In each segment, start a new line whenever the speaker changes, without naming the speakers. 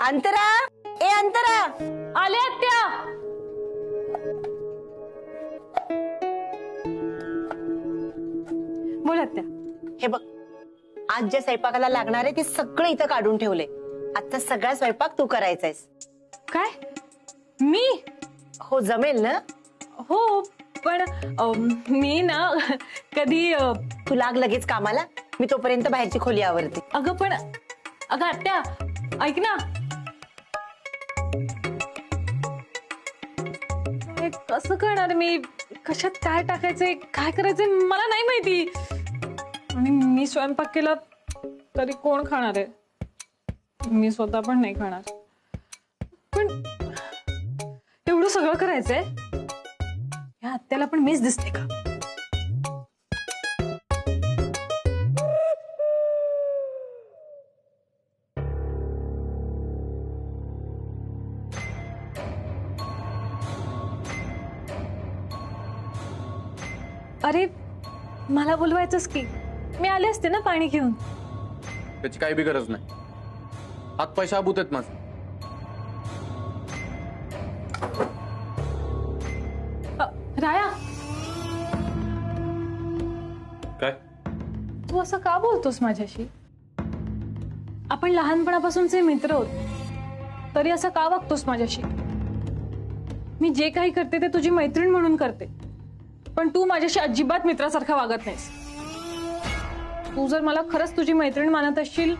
अंतरा, ए अंतरा,
आले आत्या। बोल आत्या।
हे बघ, आज जे स्वयंपाकाला लागणार आहे ते सगळं इथं काढून ठेवले. आजचा सगळा स्वयंपाक तू करायचायस.
काय? मी?
हो, जमेल ना?
हो, पण मी ना कधी
तू लाग लगेच कामाला, मी तोपर्यंत बाहेरची खोली आवरते.
अगं आत्या, ऐक ना. कसं करणार मी? कशात काय टाकायचंय, काय करायचंय मला नाही माहिती. आणि मी स्वयंपाक केला तरी कोण खाणार आहे? मी स्वतः पण नाही खाणार. पण एवढं सगळं करायचंय, या आत्याला पण मीच दिसते का? अरे मला बोलवायचंस की मी आले असते ना पाणी घेऊन.
त्याची काही बी गरज नाही. हात पैसे आबूत आहेत माझे.
राया,
काय?
तू असं का बोलतोस माझ्याशी? आपण लहानपणापासूनचे मित्र आहोत, तरी असं का वागतोस माझ्याशी? मी जे काही करते ते तुझी मैत्रीण म्हणून करते, पण तू माझ्याशी अजिबात मित्रासारखा वागत नाहीस. तू जर मला खरंच तुझी मैत्रीण मानत असशील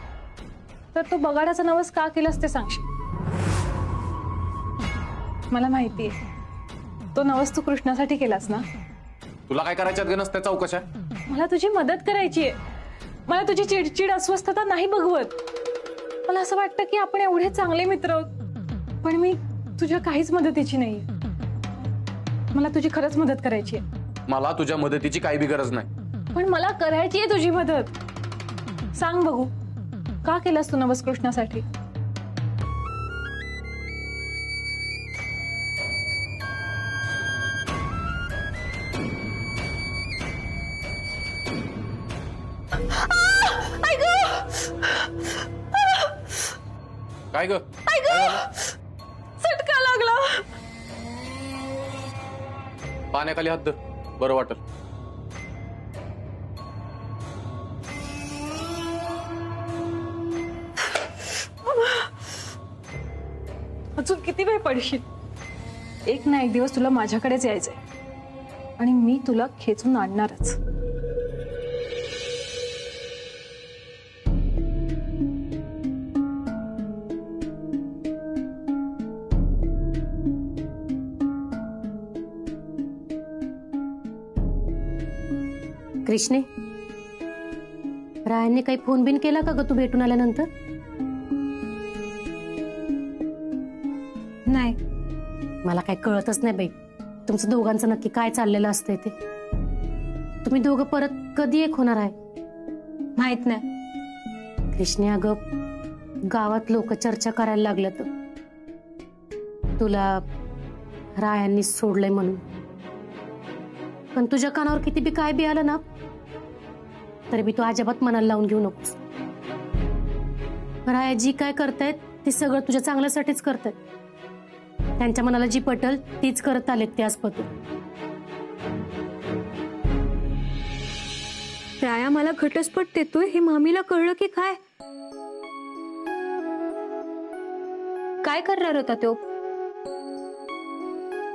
तर तो बगाडाचा नवस का केलास ते सांगशील. मला माहितीये तो नवस तू कृष्णासाठी केलास ना.
तुला काय करायच्यात गणस त्या चौकशा?
मला तुझी मदत करायची आहे. मला तुझी चिडचिड अस्वस्थता नाही बघवत. मला असं वाटतं की आपण एवढे चांगले मित्र आहोत, पण मी तुझ्या काहीच मदतीची नाहीये. मला तुझी खरंच मदत करायची आहे.
मला तुझ्या मदतीची काही बी गरज नाही.
पण मला करायची आहे तुझी मदत. सांग बघू, का केलास तू नवस कृष्णासाठी?
काय ग?
चटका लागला.
पाण्याखाली हात धर, बरं वाटल.
अजून किती वेळ पडशील? एक ना एक दिवस तुला माझ्याकडेच यायचंय आणि मी तुला खेचून आणणारच.
कृष्णे, रायांनी काही फोन बिन केला का ग तू भेटून आल्यानंतर?
नाही.
मला काही कळतच नाही बाई, तुमचं दोघांचं नक्की काय चाललेलं असतंय ते. तुम्ही दोघं परत कधी एक होणार आहे?
माहित नाही.
कृष्णे, अगं गावात लोक चर्चा करायला लागलं तर तुला रायांनी सोडलंय म्हणून. पण तुझ्या कानावर किती बी काय बी आलं ना तरी बी तू अजिबात मनाला लावून घेऊ नकोस. राया जी काय करतायत ते सगळं तुझ्या चांगल्यासाठीच करतायत. त्यांच्या मनाला जी पटल तीच करत आलेत ते आजपासून.
राया मला घटस्फोट देतोय हे मामीला कळलं की काय? काय करणार होता तो?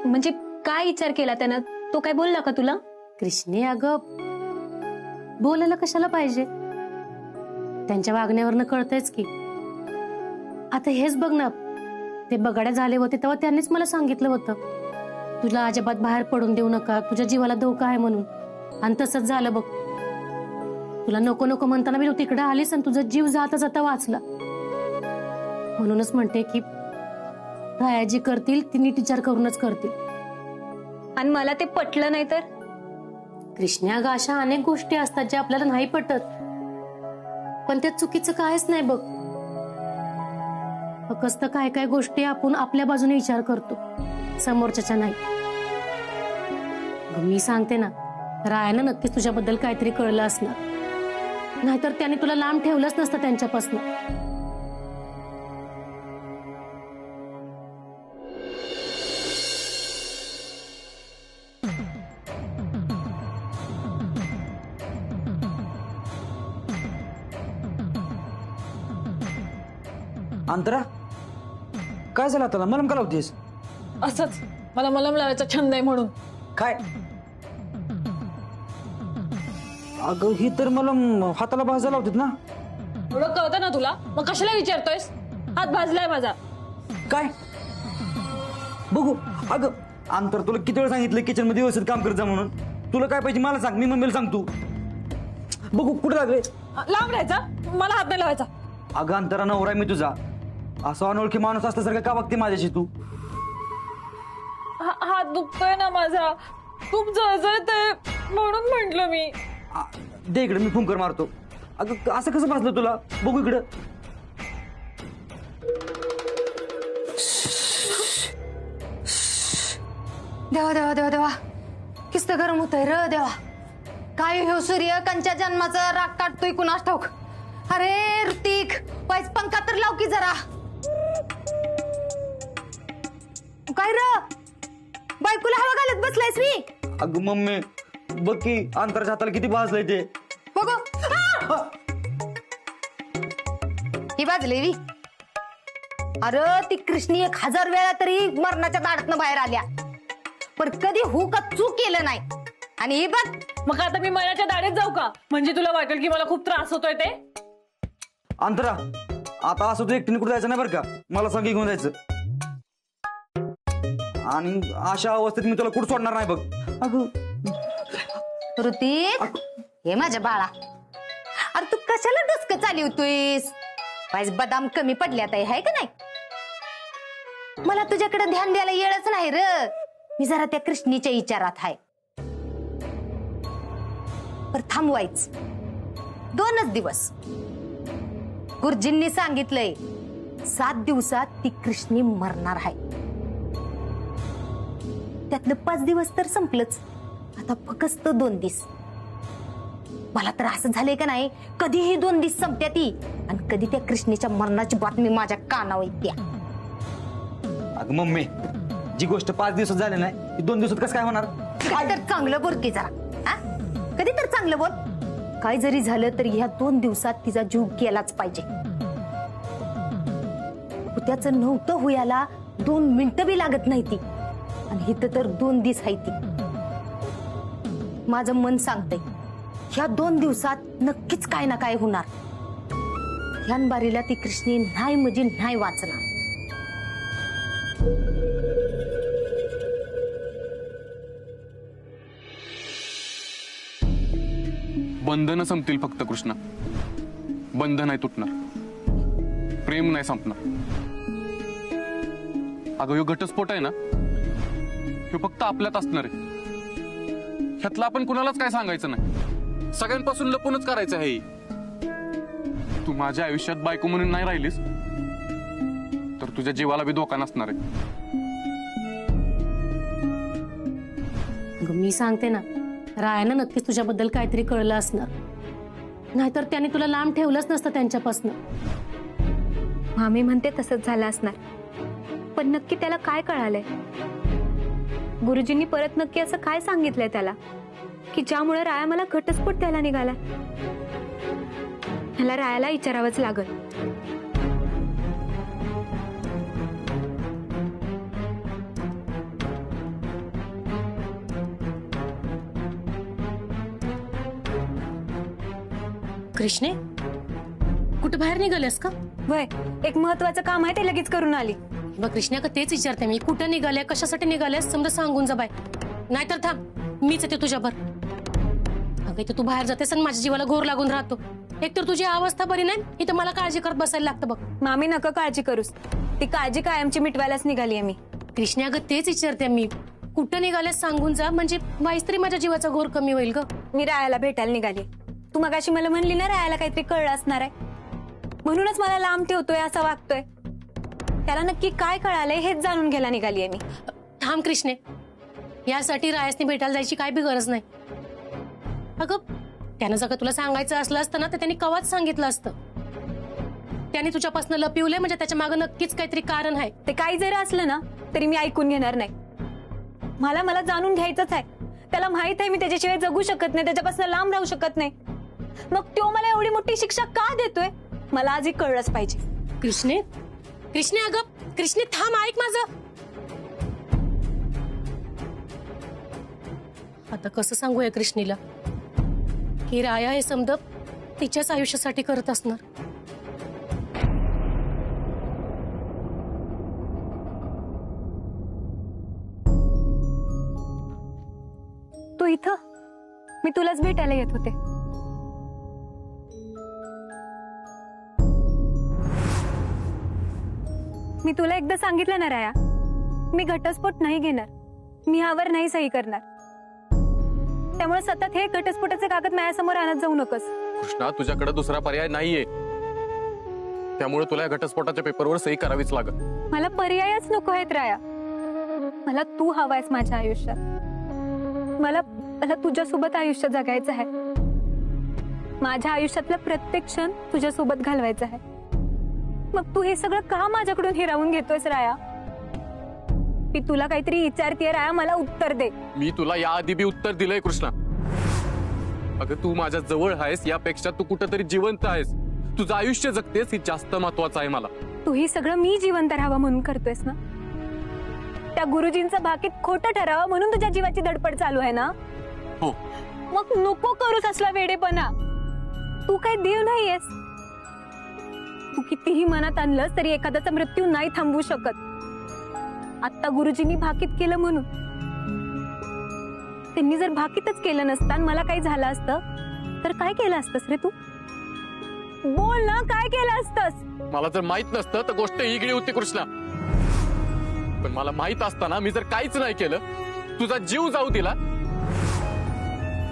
म्हणजे काय विचार केला त्यानं? तो काय बोलला का तुला?
कृष्णे, अगं बोलायला कशाला पाहिजे? त्यांच्या वागण्यावरनं कळतंयच की. आता हेच बघ ना, ते बगाड्या झाले होते तेव्हा त्यांनीच मला सांगितलं होतं तुला अजिबात बाहेर पडून देऊ नका, तुझ्या जीवाला धोका आहे म्हणून. आणि तसंच झालं बघ. तुला नको नको म्हणताना मी तू तिकडे आलीस आणि तुझा जीव जाता जाता वाचला. म्हणूनच म्हणते की रायाजी करतील ती नीट विचार करूनच करतील.
आणि मला ते पटलं नाही तर?
कृष्णा, अगं अशा अनेक गोष्टी असतात ज्या आपल्याला नाही पटत, पण त्यात चुकीचं काहीच नाही बघ. फक्त काय काय गोष्टी आपण आपल्या बाजूने विचार करतो, समोरच्याच्या नाही. मी सांगते ना, रायानं नक्कीच तुझ्याबद्दल काहीतरी कळलं असणार, नाहीतर त्याने तुला लांब ठेवलंच नसतं त्यांच्यापासून.
अंतरा काय झालं आता मलम का लावतेस?
असंच मला मलम लावायचा छंद आहे म्हणून.
काय अगं ही तर मलम हाताला भाजा लावतात ना.
एवढं कळतं ना तुला, मग कशाला विचारतोयस? हात भाजलाय माझा.
काय बघू. अगं अंतर तुला किती वेळ सांगितलं किचन मध्ये व्यवस्थित काम करत जा म्हणून. तुला काय पाहिजे मला सांग, मी मम्मीला सांगतो. बघू कुठे लागले.
लांब राहायचा, मला हात नाही लावायचा.
अगं अंतरा नवरा आहे मी तुझा, असा अनोळखी माणूस असल्यासारखं का बघते माझ्याशी तू?
हात दुखतोय ना माझा, खूप जळजळतंय म्हणून म्हंटल मी.
दे इकडे, मी फुंकर मारतो. अगं असं कसं भाजलं तुला? बघू इकडं.
देवा देवा देवा देवा, किस्त गरम होतंय र देवा. काय ह्यो सूर्य कंच्या जन्माचा राग काढतोय कुणास ठाऊक. अरे ऋतिक, वाईस पंखा तर लाव की जरा. काय र बायकोला हवा घालत बसलायस मी?
अगं मम्मी बघ की अंतराच्या हाताला किती भाजलंय ते.
बघू ही बाजली वी. अरे ती कृष्णी 1000 वेळा तरी मरणाच्या दाढतनं बाहेर आल्या, पण कधी हू का चूक केलं नाही. आणि ही बघ,
मग आता मी मनाच्या दाढेत जाऊ का? म्हणजे तुला वाटेल की मला खूप त्रास होतोय ते.
अंतरा आता असं तू एकटीने कुठे जायचं नाही बरं का, मला संग घेऊन जायचं. आणि अशा अवस्थेत मी तुला कुठं सोडणार नाही बघ. अगं
ऋतिक, हे माझ्या बाळा, अरे तू कशाला डुसकं चालवतोयस? वाईस बदाम कमी पडल्यात आहे का नाही? मला तुझ्याकडे ध्यान द्यायला येळच नाही र. मी जरा त्या कृष्णीच्या विचारात आहे. पर थांबवायच 2च दिवस. गुरुजींनी सांगितलंय 7 दिवसात ती कृष्णी मरणार आहे. त्यातलं 5 दिवस तर संपलंच, आता फक्त 2 दिवस. मला तर असं झालंय का नाही, कधीही 2 दिवस संपत्या ती, आणि कधी त्या कृष्णीच्या मरणाची बातमी माझ्या कानावर येत्या.
अगं मम्मी, जी गोष्ट 5 दिवसात झाली नाही ती 2 दिवसात कसं काय होणार?
कधी तर चांगलं बोल की जरा. हा, कधी तर चांगलं बोल. काय जरी झालं तरी ह्या 2 दिवसात तिचा जीव गेलाच पाहिजे. त्याचं नव्हतं हुयाला 2 मिनिटं बी लागत नाही ती, आणि इथं तर 2 दिवस आहे ती. माझं मन सांगतंय ह्या 2 दिवसात नक्कीच काय ना काय होणार. ह्यानबारीला ती कृष्णी नाही म्हणजे नाही वाचणार.
बंधनं संपतील फक्त कृष्णा, बंध नाही तुटणार, प्रेम नाही संपणार. अगं ह्यो घटस्फोट आहे ना, ह्यो फक्त आपल्यात असणार आहे. ह्यातलं आपण कुणालाच काय सांगायचं नाही, सगळ्यांपासून लपूनच करायचं आहे. तू माझ्या आयुष्यात बायको म्हणून नाही राहिलीस तर तुझ्या जीवाला बी धोका नसणार आहे.
मी सांगते ना, रायानं नक्कीच तुझ्याबद्दल काहीतरी कळलं असणार, नाहीतर त्याने तुला लांब ठेवलंच नसतं त्यांच्यापासून.
मामी म्हणते तसंच झालं असणार, पण नक्की त्याला काय कळालंय? गुरुजींनी परत नक्की असं काय सांगितलंय त्याला की ज्यामुळे राया मला घटस्फोट द्यायला निघाला? मला रायाला विचारावंच लागल.
कृष्णे, कुठे बाहेर निघालेस का?
वय, एक महत्वाचं काम आहे ते लगेच करून आली.
बघ कृष्णा, का तेच विचारते मी, कुठं निघाल्या, कशासाठी निघाल्यास समजा सांगून जा बाय, नाहीतर थांब मीच येते तुझ्यावर. अगं इथं तू बाहेर जातेस आणि माझ्या जीवाला घोर लागून राहतो. एकतर तुझी अवस्था बरी नाही, इथं मला काळजी करत बसायला लागतं बघ.
मामी नका काळजी करूस, ती काळजी कायमची मिटवायलाच निघाली आहे मी.
कृष्णा, अगं तेच विचारते मी, कुठं निघाल्यास सांगून जा, म्हणजे वाईस तरी माझ्या जीवाचा घोर कमी होईल ग.
मी रायाला भेटायला निघाली. तू मगाशी मला म्हणली ना रायाला काहीतरी कळलं असणार आहे, म्हणूनच मला लांब ठेवतोय, असा वागतोय. त्याला नक्की काय कळालंय हेच जाणून घ्यायला निघालीये मी.
थांब कृष्णे, यासाठी रायासने भेटायला जायची काय बी गरज नाही. अगं त्यानं जर का तुला सांगायचं असलं असतं ना तर त्यांनी कवाच सांगितलं असतं. त्याने तुझ्यापासून लपवलंय म्हणजे त्याच्या मागे नक्कीच काहीतरी कारण आहे.
ते काही जरी असलं ना तरी मी ऐकून घेणार नाही. मला जाणून घ्यायचंच आहे. त्याला माहित आहे मी त्याच्याशिवाय जगू शकत नाही, त्याच्यापासून लांब राहू शकत नाही. मग तो मला एवढी मोठी शिक्षा का देतोय मला आजही कळलंच पाहिजे.
कृष्णे, कृष्णे अगं कृष्णे थांब, ऐक माझं. आता कसं सांगूया कृष्णीला की राया हे समजा तिच्याच आयुष्यासाठी करत असणार.
तू इथं? मी तुलाच भेटायला येत होते. मी तुला एकदा सांगितलं ना राया, मी घटस्फोट नाही घेणार, मी ह्यावर नाही सही करणार. त्यामुळे सतत हे घटस्फोटाचे कागद माझ्यासमोर आणत जाऊ नकोस.
कृष्णा, तुझ्याकडे दुसरा पर्याय नाहीये, त्यामुळे तुला या घटस्फोटाच्या पेपरवर सही करावीच लागत.
मला पर्यायच नको आहेत राया. मला तू हवायस माझ्या आयुष्यात. मला मला तुझ्यासोबत आयुष्य जगायचं आहे. माझ्या आयुष्यातला प्रत्येक क्षण तुझ्यासोबत घालवायचा आहे. मग तू हे सगळं का माझ्याकडून हिरावून घेतोयस राया? मी तुला काहीतरी विचारतेय राया, मला उत्तर दे.
मी तुला याआधी बी उत्तर दिलंय कृष्णा. अगं तू माझ्या जवळ आहेस यापेक्षा तू कुठंतरी जिवंत आहेस, तुझं आयुष्य जगतेस, हे जास्त महत्वाचं आहे मला.
तू हे सगळं मी जिवंत राहावं म्हणून करतोयस ना? त्या गुरुजींचं भाकीत खोटं ठरावं म्हणून तुझ्या जीवाची धडपड चालू आहे ना?
हो.
मग नको करूस असला वेडेपणा. तू काय देव नाहीयेस. तू कितीही मनात आणलंस तरी एखाद्याचा मृत्यू नाही थांबवू शकत. आता गुरुजींनी भाकीत केलं म्हणून. त्यांनी जर भाकीतच केलं नसतं आणि मला काही झालं असतं तर काय केलं असतंस रे तू? बोल ना, काय केलं असतंस?
मला जर माहित नसतं तर गोष्ट वेगळी होती कृष्णा, पण मला माहित असताना मी जर काहीच नाही केलं, तुझा जीव जाऊ दिला,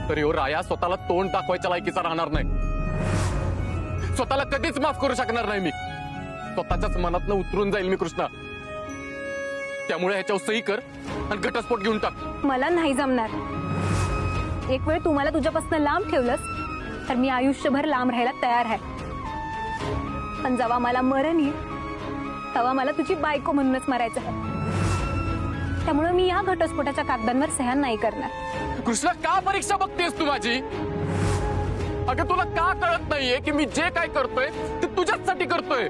तर ह्यो राया स्वतःला तोंड दाखवायच्या लायकीचा राहणार नाही. स्वतःला कधीच माफ करू शकणार नाही मी. स्वतःच्याच मनातनं उतरून जाईल मी कृष्णा. त्यामुळे ह्याच्यावर सही कर आणि घटस्फोट घेऊन टाक.
मला नाही जमणार. एक वेळ तू मला तुझ्यापासून लांब ठेवलंस तर मी आयुष्यभर लांब राहायला तयार आहे. पण जेव्हा मला मरण येईल तेव्हा मला तुझी बायको म्हणूनच मरायचं आहे. त्यामुळे मी या घटस्फोटाच्या कागदांवर सह्या नाही करणार.
कृष्णा, का परीक्षा बघतेस तू माझी? अगं तुला का कळत नाहीये की मी जे काय करतोय ते तुझ्याचसाठी करतोय?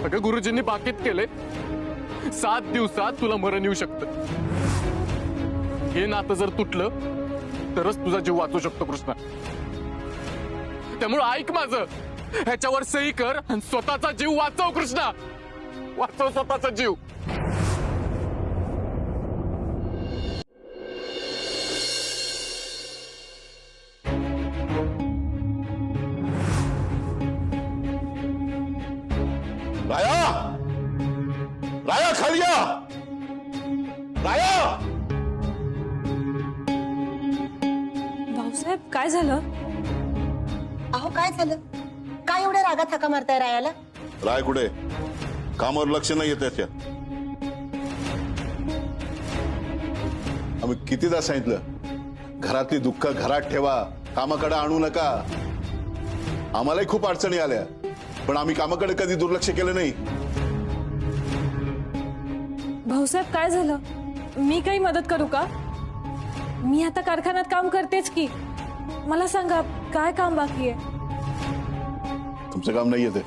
अगं गुरुजींनी बाकीत केले, 7 दिवसात तुला मरण येऊ शकतं. हे नातं जर तुटलं तरच तुझा जीव वाचू शकतो कृष्णा. त्यामुळे ऐक माझं, ह्याच्यावर सही कर आणि स्वतःचा जीव वाचव कृष्णा. वाचव स्वतःचा जीव.
राया, राया खाली या. राया,
भाऊसाहेब काय झालं?
अहो काय झालं? काय एवढ्या रागात हाका मारताय रायाला?
राय कुठे? कामावर लक्ष नाहीये त्याच्या. आम्ही कितीदा सांगितलं, घरातली दुःख घरात ठेवा, कामाकडे आणू नका. आम्हालाही खूप अडचणी आल्या, पण आम्ही कामाकडे कधी दुर्लक्ष केलं नाही.
भाऊसाहेब काय झालं? मी काही मदत करू का? मी आता कारखान्यात काम करतेच की. मला सांगा काय काम बाकी आहे?
तुमचं काम नाहीये ते.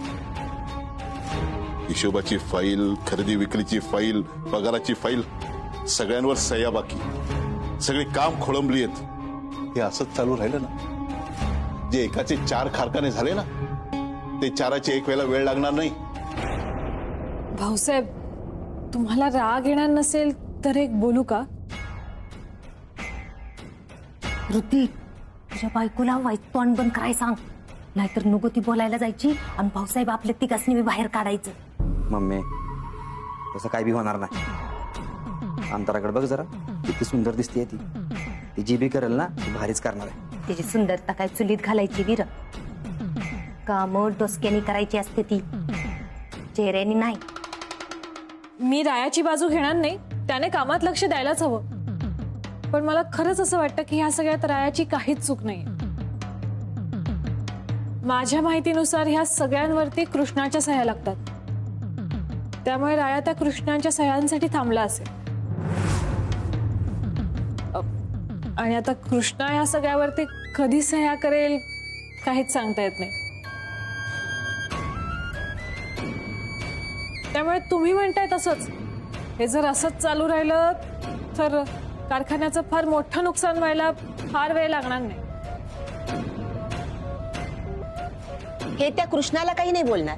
हिशोबाची फाईल, खरेदी विक्रीची फाईल, पगाराची फाईल, सगळ्यांवर सह्या बाकी. सगळे काम खोळंबली आहेत. हे असंच चालू राहिलं ना, जे एकाचे 4 कारखाने झाले ना, ते 4चे एक वेळेला लागणार नाही.
भाऊसाहेब, तुम्हाला राग येणार नसेल तर एक बोलू का?
ऋतिक, तुझ्या बायकोला वाईट तोंड बंद करायला सांग, नाहीतर नको ती बोलायला जायची आणि भाऊसाहेब आपल्या तिघांनी मी बाहेर काढायचं.
मम्मी, तसं काय बी होणार नाही. अंतराकडे बघ जरा, किती सुंदर दिसते ती. ती जी बी करेल ना ती भारीच करणार आहे.
तिची सुंदरता काय चुलीत घालायची वीर? काम डोसक्यानी करायची असते ती, चेहऱ्यानी नाही.
मी रायाची बाजू घेणार नाही, त्याने कामात लक्ष द्यायलाच हवं. पण मला खरंच असं वाटतं की ह्या सगळ्यात रायाची काहीच चूक नाही. माझ्या माहितीनुसार ह्या सगळ्यांवरती कृष्णाच्या सह्या लागतात. त्यामुळे राया त्या कृष्णाच्या सह्यांसाठी थांबला असेल. आणि आता कृष्णा ह्या सगळ्यावरती कधी सह्या करेल काहीच सांगता येत नाही. त्यामुळे तुम्ही म्हणताय तसंच हे जर असंच चालू राहिलं तर कारखान्याचं फार मोठं नुकसान व्हायला फार वेळ लागणार नाही.
हे त्या कृष्णाला काही नाही बोलणार.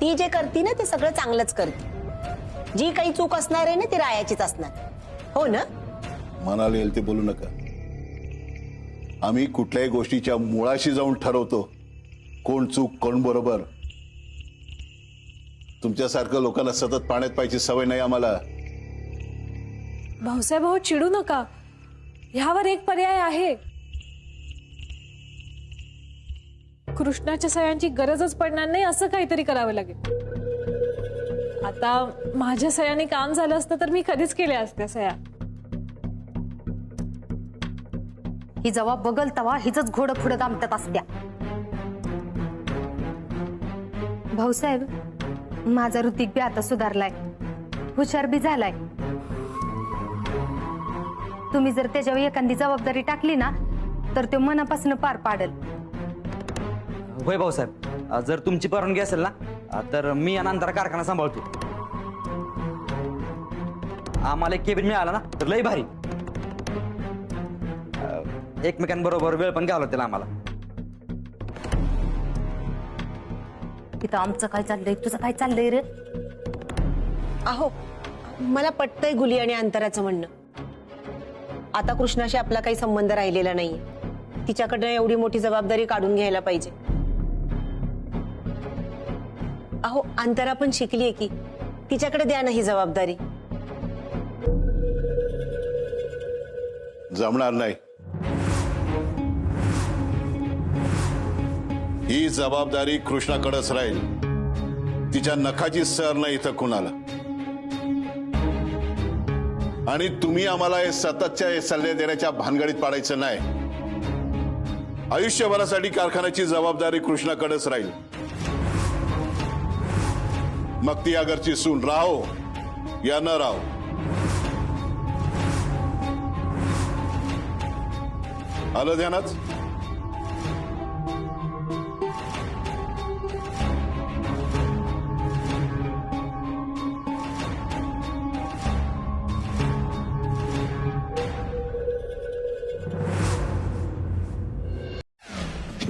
ती जे करती ना ते सगळं चांगलंच करते. जी काही चूक असणार आहे ना ती रायाचीच असणार. हो ना?
मनाला येईल ते बोलू नका. आम्ही कुठल्याही गोष्टीच्या मुळाशी जाऊन ठरवतो कोण चूक कोण बरोबर. तुमच्यासारखं लोकांना सतत पाण्यात पाहायची सवय नाही आम्हाला.
भाऊसाहेब हो, चिडू नका. ह्यावर एक पर्याय आहे. कृष्णाच्या सह्यांची गरजच पडणार नाही असं काहीतरी करावं लागेल. आता माझ्या सह्याने काम झालं असतं तर मी कधीच केल्या असत्या सह्या.
ही जेव्हा बगल तवा हिच घोडं पुढं दामटत असत्या. भाऊसाहेब, माझा ऋतिक बी आता सुधारलाय, हुशार बी झालाय. तुम्ही जर त्याच्यावर एखादी जबाबदारी टाकली ना तर तो मनापासून पार पाडेल.
होय भाऊसाहेब, जर तुमची परवानगी असेल ना तर मी या नंतर कारखाना सांभाळतो. आम्हाला एक केबिन मिळाला ना तर लई भारी. एकमेकांबरोबर वेळ पण घालवता येईल आम्हाला.
तिथं आमचं काय चाललंय, तुझं काय चाललंय रे?
अहो, मला पटतंय गुली आणि अंतराचं म्हणणं. आता कृष्णाशी आपला काही संबंध राहिलेला नाहीये. तिच्याकडनं एवढी मोठी जबाबदारी काढून घ्यायला पाहिजे. अहो, अंतरा पण शिकलीये की, तिच्याकडे द्या ना ही जबाबदारी.
जमणार नाही. ही जबाबदारी कृष्णाकडेच राहील. तिच्या नखाची सर नाही इथं कुणाला. आणि तुम्ही आम्हाला हे सततच्या हे सल्ले देण्याच्या भानगडीत पाडायचं नाही. आयुष्यभरासाठी कारखान्याची जबाबदारी कृष्णाकडेच राहील. मग ती या घरची सून राहो या न राहो. आलं ध्यानात?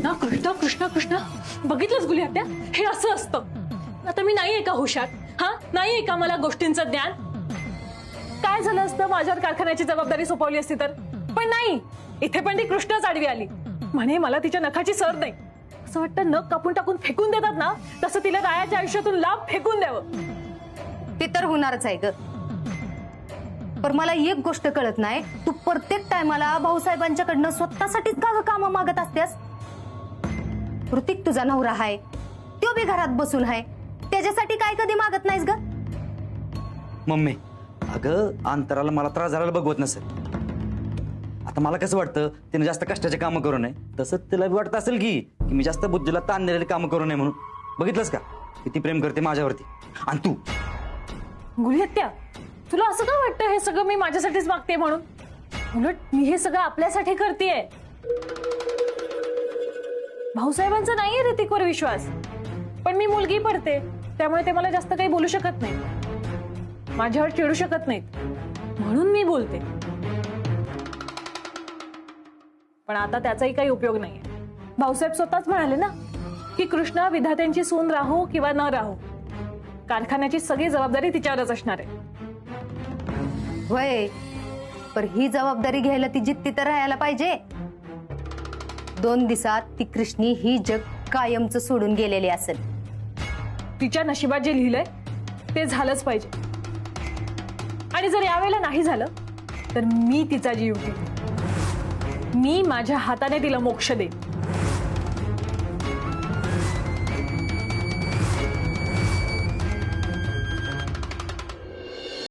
ना कृष्णा कृष्णा कृष्णा, बघितलंच गुली आत्या, हे असं असतं. आता मी नाहीये का हुशार? हा, नाहीये का मला गोष्टींचं ज्ञान? काय झालं असतं माझ्यावर कारखान्याची जबाबदारी सोपवली असती तर? पण नाही, इथे पण ती कृष्णाच आडवी आली. म्हणे मला तिच्या नखाची सर नाही. असं वाटतं नख कापून टाकून फेकून देतात ना, तसं तिला रायाच्या आयुष्यातून लाभ फेकून द्यावं.
ते तर होणारच आहे ग. पण मला एक गोष्ट कळत नाही, तू प्रत्येक टायमाला भाऊसाहेबांच्याकडनं स्वतःसाठीच का काम मागत असतेस? ऋतिक तुझा नवरा आहे, तो बी घरात बसून आहे, त्याच्यासाठी काय कधी मागत नाहीस ग?
मम्मी, अगं अंतराला मला त्रास झालेला बघवत नसेल. आता मला कसं वाटतं तिने जास्त कष्टाचे कामं करू नये, तसं तिला बी वाटत असेल की मी जास्त बुद्धीला ताण दिलेली कामं करू नये म्हणून. बघितलंस का किती प्रेम करते माझ्यावरती. आणि तू
गुली आत्या, तुला असं का वाटतं हे सगळं मी माझ्यासाठीच मागते म्हणून? उलट मी हे सगळं आपल्यासाठी करतेय. भाऊसाहेबांचा नाहीये ऋतिकवर विश्वास, पण मी मुलगी पडते, त्यामुळे ते मला जास्त काही बोलू शकत नाही, माझ्यावर चिडू शकत नाहीत, म्हणून मी बोलते. पण आता त्याचाही काही उपयोग नाहीये. भाऊसाहेब स्वतःच म्हणाले ना की कृष्णा विधात्यांची सून राहो किंवा न राहो, कारखान्याची सगळी जबाबदारी तिच्यावरच असणार आहे.
होय, पण ही जबाबदारी घ्यायला ती जिद्दी तर राहायला पाहिजे. 2 दिवसात ती कृष्णी ही जग कायमचं सोडून गेलेली असेल.
तिच्या नशिबात जे लिहिलंय ते झालंच पाहिजे. आणि जर यावेळेला नाही झालं तर मी तिचा जीव घेईन. मी माझ्या हाताने तिला मोक्ष देईन.